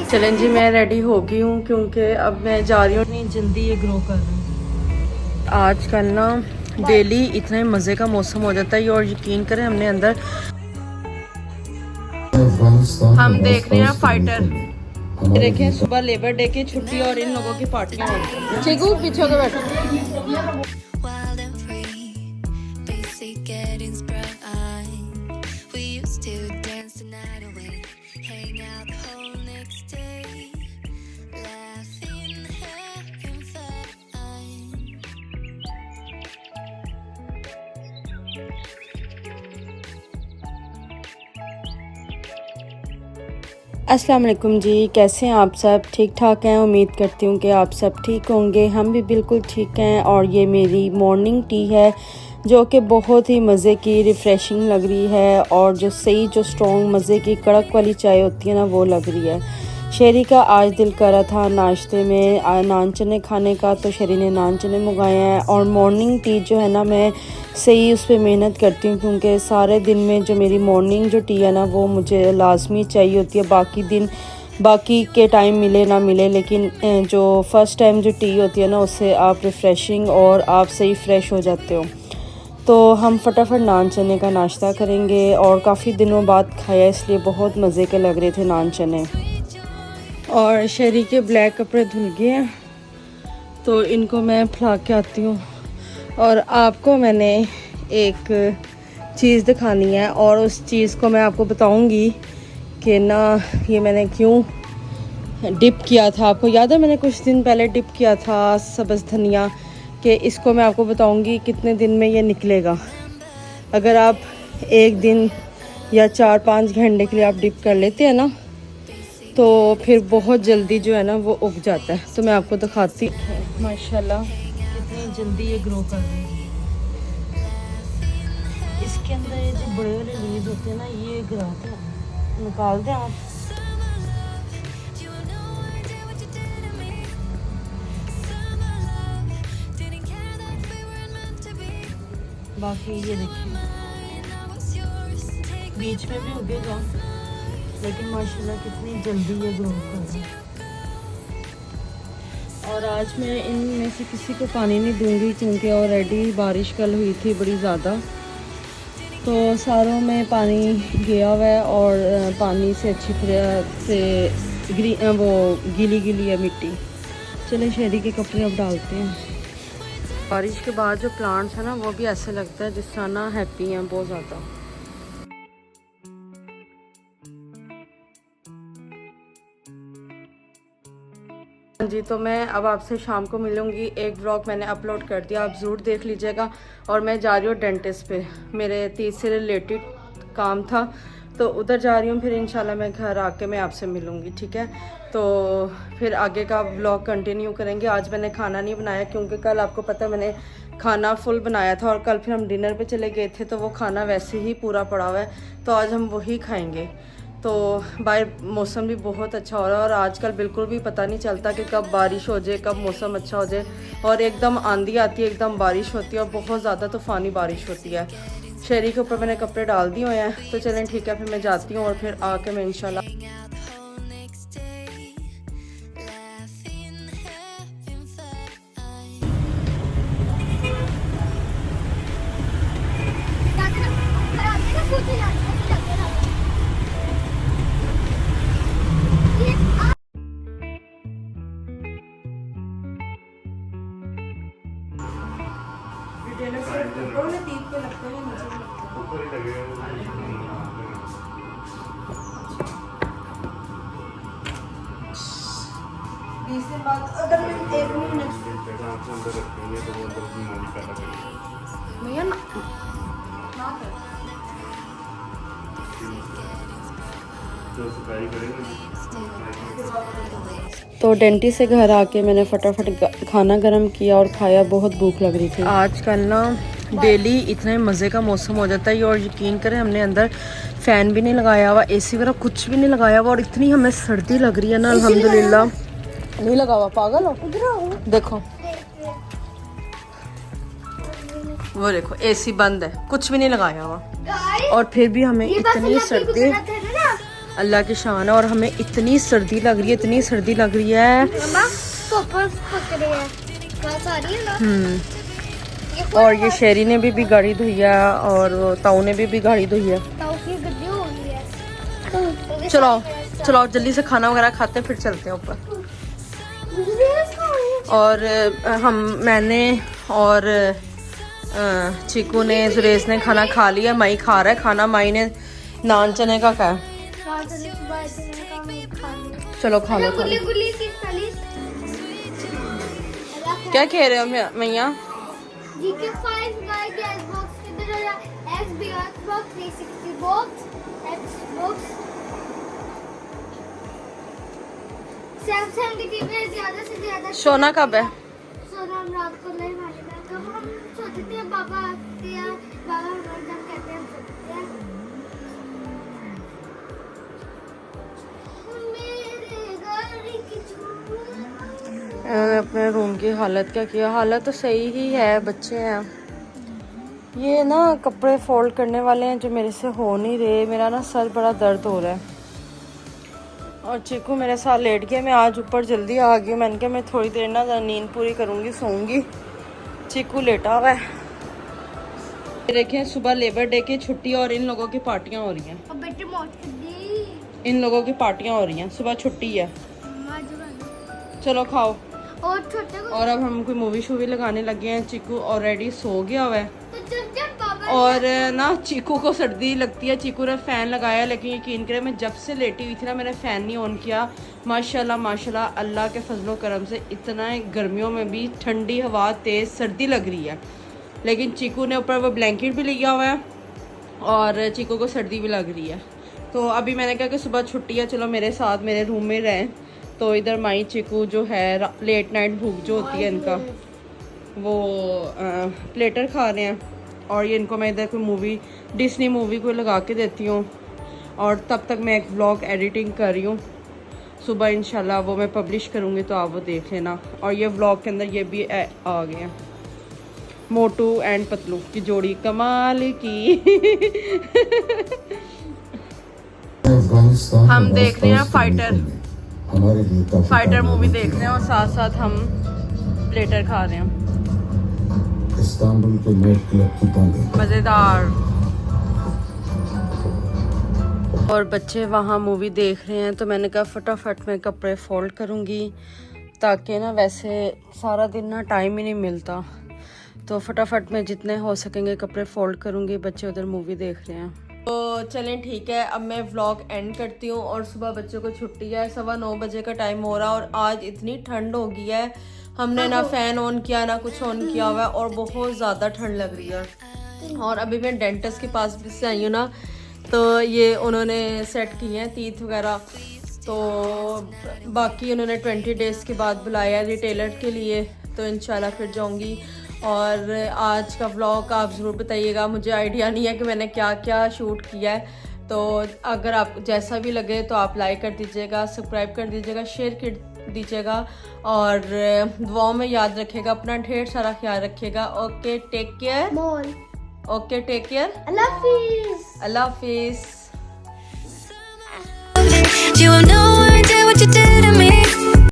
चलें जी, मैं रेडी हो गई हूँ क्योंकि अब मैं जा रही हूँ। इतनी जल्दी ये ग्रो कर रहा है। आजकल ना डेली इतने मज़े का मौसम हो जाता है और यकीन करें हमने अंदर हम देख रहे हैं फाइटर। देखें सुबह लेबर डे की छुट्टी और इन लोगों की पार्टियां हो रही हैं। चीकू पीछे होकर बैठो। अस्सलाम वालेकुम जी, कैसे हैं आप सब? ठीक ठाक हैं? उम्मीद करती हूँ कि आप सब ठीक होंगे। हम भी बिल्कुल ठीक हैं। और ये मेरी मॉर्निंग टी है जो कि बहुत ही मज़े की रिफ़्रेशिंग लग रही है और जो सही जो स्ट्रॉन्ग मज़े की कड़क वाली चाय होती है ना, वो लग रही है। शेरी का आज दिल कर रहा था नाश्ते में नान चने खाने का, तो शेरी ने नान चने मंगाए हैं। और मॉर्निंग टी जो है ना, मैं सही उस पर मेहनत करती हूँ क्योंकि सारे दिन में जो मेरी मॉर्निंग जो टी है ना, वो मुझे लाजमी चाहिए होती है। बाकी दिन बाकी के टाइम मिले ना मिले, लेकिन जो फ़र्स्ट टाइम जो टी होती है ना, उससे आप रिफ़्रेशिंग और आप सही फ्रेश हो जाते हो। तो हम फटाफट नान चने का नाश्ता करेंगे और काफ़ी दिनों बाद खाया, इसलिए बहुत मज़े के लग रहे थे नान चने। और शेरी के ब्लैक कपड़े धुल गए हैं तो इनको मैं फैला के आती हूँ। और आपको मैंने एक चीज़ दिखानी है और उस चीज़ को मैं आपको बताऊँगी कि ना ये मैंने क्यों डिप किया था। आपको याद है मैंने कुछ दिन पहले डिप किया था सब्ज़ धनिया, कि इसको मैं आपको बताऊँगी कितने दिन में ये निकलेगा। अगर आप एक दिन या 4-5 घंटे के लिए आप डिप कर लेते हैं ना, तो फिर बहुत जल्दी जो है ना वो उग जाता है। तो मैं आपको दिखाती हूँ। माशाल्लाह कितनी जल्दी ये ग्रो कर रही है। इसके अंदर ये जो बड़े वाले लीव्स होते हैं ना, ये गिराते हैं, निकाल दें आप। बाकी ये देखिए बीच में भी उगेगा, लेकिन माशाल्लाह कितनी जल्दी ये ग्रो कर रहा है। और आज मैं इनमें से किसी को पानी नहीं दूंगी क्योंकि ऑलरेडी बारिश कल हुई थी बड़ी ज़्यादा, तो सारों में पानी गया हुआ है और पानी से अच्छी तरह से वो गीली गीली है मिट्टी। चलें शेरी के कपड़े अब डालते हैं। बारिश के बाद जो प्लांट्स हैं ना, वो भी ऐसे लगता है जिस तरह ना हैप्पी हैं बहुत ज़्यादा। जी, तो मैं अब आपसे शाम को मिलूँगी। एक व्लॉग मैंने अपलोड कर दिया, आप ज़रूर देख लीजिएगा। और मैं जा रही हूँ डेंटिस्ट पे, मेरे तीत से रिलेटेड काम था, तो उधर जा रही हूँ। फिर इंशाल्लाह मैं घर आके मैं आपसे मिलूँगी, ठीक है? तो फिर आगे का व्लॉग कंटिन्यू करेंगे। आज मैंने खाना नहीं बनाया क्योंकि कल आपको पता है मैंने खाना फुल बनाया था और कल फिर हम डिनर पे चले गए थे, तो वो खाना वैसे ही पूरा पड़ा हुआ है, तो आज हम वही खाएँगे। तो बाहर मौसम भी बहुत अच्छा हो रहा है और आजकल बिल्कुल भी पता नहीं चलता कि कब बारिश हो जाए, कब मौसम अच्छा हो जाए। और एकदम आंधी आती है, एकदम बारिश होती है और बहुत ज़्यादा तूफ़ानी बारिश होती है। शेरी के ऊपर मैंने कपड़े डाल दिए हुए हैं, तो चलें ठीक है, फिर मैं जाती हूँ और फिर आके मैं इंशाल्लाह तो डेंटिस्ट से घर आके मैंने फटाफट खाना गर्म किया और खाया। बहुत भूख लग रही थी। आजकल ना डेली इतने मज़े का मौसम हो जाता है और यकीन करें हमने अंदर फ़ैन भी नहीं लगाया हुआ, एसी वगैरह कुछ भी नहीं लगाया हुआ, और इतनी हमें सर्दी लग रही है ना। अल्हम्दुलिल्लाह नहीं लगा हुआ, पागल हो? देखो वो देखो एसी बंद है, कुछ भी नहीं लगाया हुआ, और फिर भी हमें इतनी सर्दी। अल्लाह की शान है। और हमें इतनी सर्दी लग रही है, इतनी सर्दी लग रही है। और ये शेरी ने भी गाड़ी धोई है और ताऊ ने भी गाड़ी धोई है। चलो चलो जल्दी से खाना वगैरह खाते हैं, फिर चलते हैं ऊपर। और मैंने और चीकू ने, जुरेज ने खाना खा लिया। माई खा रहा है खाना। माई ने नान चने का खाया। चलो खा लो। क्या कह रहे हो मैया? सोना कब है? सोना हम रात को नहीं मानेगा। कब हम सोचते हैं बाबा आते हैं, बाबा हमारे घर कहते हैं सोचते हैं। इन्होंने अपने रूम की हालत क्या किया। हालत तो सही ही है, बच्चे हैं। ये ना कपड़े फोल्ड करने वाले हैं जो मेरे से हो नहीं रहे। मेरा ना सर बड़ा दर्द हो रहा है। और चीकू मेरे साथ लेट गया। मैं आज ऊपर जल्दी आ गई। मैंने कहा मैं थोड़ी देर ना नींद पूरी करूँगी, सोऊंगी। चीकू लेटा हुआ है। देखें सुबह लेबर डे की छुट्टी और इन लोगों की पार्टियाँ हो रही हैं। इन लोगों की पार्टियाँ हो रही हैं। सुबह छुट्टी है। चलो खाओ। और अब हम कोई मूवी शूवी लगाने लगे हैं। चीकू ऑलरेडी सो गया हुआ है। और ना चीकू को सर्दी लगती है। चीकू ने फ़ैन लगाया, लेकिन यकीन करें मैं जब से लेटी हुई थी ना मैंने फ़ैन नहीं ऑन किया। माशाल्लाह माशाल्लाह अल्लाह के फजलो करम से इतना गर्मियों में भी ठंडी हवा, तेज़ सर्दी लग रही है, लेकिन चीकू ने ऊपर वो ब्लैंकेट भी लिया हुआ है और चीकू को सर्दी भी लग रही है। तो अभी मैंने कहा कि सुबह छुट्टी है, चलो मेरे साथ मेरे रूम में रहें। तो इधर माई चीकू जो है लेट नाइट भूख जो होती है इनका, वो प्लेटर खा रहे हैं। और ये इनको मैं इधर कोई मूवी, डिस्नी मूवी कोई लगा के देती हूँ। और तब तक मैं एक व्लॉग एडिटिंग कर रही हूँ। सुबह इंशाल्लाह वो मैं पब्लिश करूँगी, तो आप वो देख लेना। और ये व्लॉग के अंदर ये भी आ गए हैं, मोटू एंड पतलू की जोड़ी कमाल की। हम देख रहे हैं फाइटर मूवी देख रहे हैं और साथ साथ हम प्लेटर खा रहे हैं। इस्तांबुल के नेट क्लब की बंद मज़ेदार। और बच्चे वहाँ मूवी देख रहे हैं, तो मैंने कहा फटाफट मैं कपड़े फोल्ड करूँगी, ताकि ना वैसे सारा दिन ना टाइम ही नहीं मिलता। तो फटाफट मैं जितने हो सकेंगे कपड़े फोल्ड करूँगी। बच्चे उधर मूवी देख रहे हैं। तो चलें ठीक है, अब मैं व्लॉग एंड करती हूँ। और सुबह बच्चों को छुट्टी है, 9:15 बजे का टाइम हो रहा है। और आज इतनी ठंड हो गई है, हमने ना फ़ैन ऑन किया ना कुछ ऑन किया हुआ है, और बहुत ज़्यादा ठंड लग रही है। और अभी मैं डेंटिस्ट के पास भी से आई हूँ ना, तो ये उन्होंने सेट किए हैं टीथ वगैरह। तो बाकी उन्होंने 20 डेज़ के बाद बुलाया रिटेलर के लिए, तो इंशाल्लाह फिर जाऊँगी। और आज का व्लॉग आप ज़रूर बताइएगा। मुझे आइडिया नहीं है कि मैंने क्या क्या शूट किया है। तो अगर आप जैसा भी लगे तो आप लाइक कर दीजिएगा, सब्सक्राइब कर दीजिएगा, शेयर कर दीजिएगा। और दुआओं में याद रखिएगा, अपना ढेर सारा ख्याल रखिएगा। Okay take care. Okay take care. अल्लाह हाफिज़। अल्लाह हाफिज़। You have no idea what you did to me.